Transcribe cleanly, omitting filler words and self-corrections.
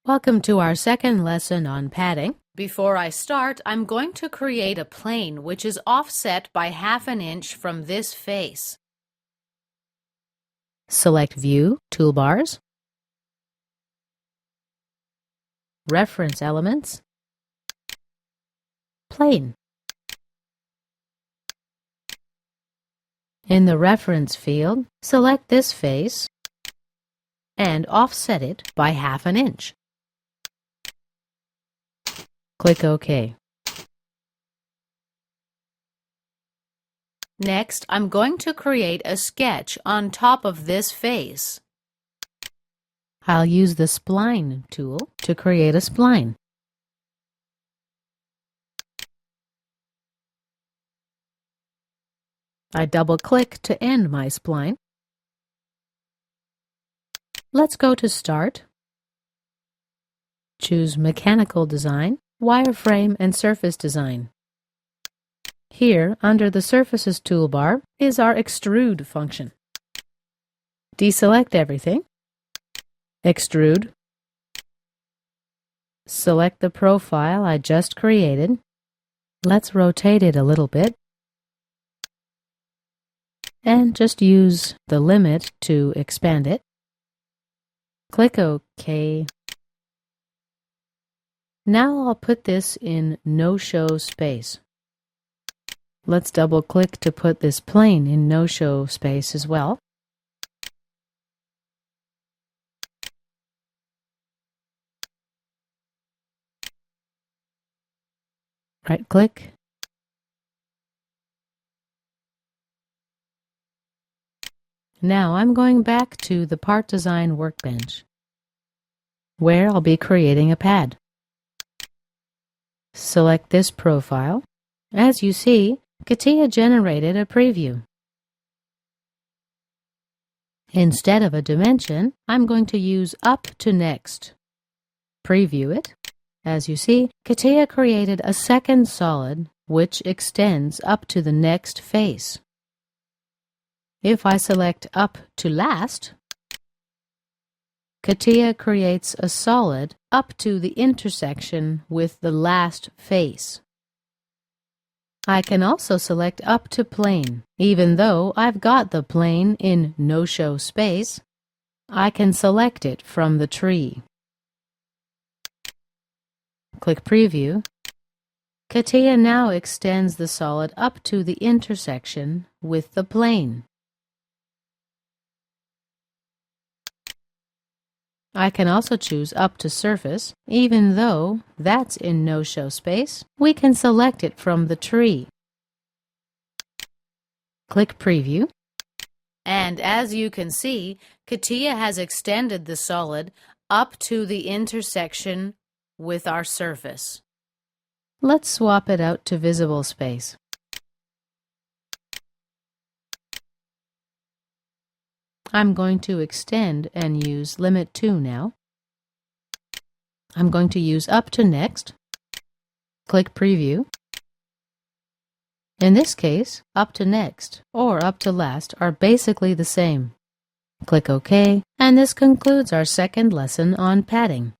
Welcome to our second lesson on padding. Before I start, I'm going to create a plane which is offset by 1/2 inch from this face. Select View, Toolbars, Reference Elements, Plane. In the Reference field, select this face and offset it by 1/2 inch. Click OK. Next, I'm going to create a sketch on top of this face. I'll use the Spline tool to create a spline. I double-click to end my spline. Let's go to Start. Choose Mechanical Design, Wireframe, and Surface Design. Here, under the Surfaces toolbar, is our Extrude function. Deselect everything. Extrude. Select the profile I just created. Let's rotate it a little bit. And just use the limit to expand it. Click OK. Now I'll put this in no-show space. Let's double-click to put this plane in no-show space as well. Right-click. Now I'm going back to the Part Design Workbench, where I'll be creating a pad. Select this profile. As you see, CATIA generated a preview. Instead of a dimension, I'm going to use Up to Next. Preview it. As you see, CATIA created a second solid which extends up to the next face. If I select Up to Last, CATIA creates a solid up to the intersection with the last face. I can also select Up to Plane. Even though I've got the plane in no-show space, I can select it from the tree. Click Preview. CATIA now extends the solid up to the intersection with the plane. I can also choose Up to Surface. Even though that's in no-show space, we can select it from the tree. Click Preview. And as you can see, CATIA has extended the solid up to the intersection with our surface. Let's swap it out to visible space. I'm going to extend and use Limit 2 now. I'm going to use Up to Next. Click Preview. In this case, Up to Next or Up to Last are basically the same. Click OK, and this concludes our second lesson on padding.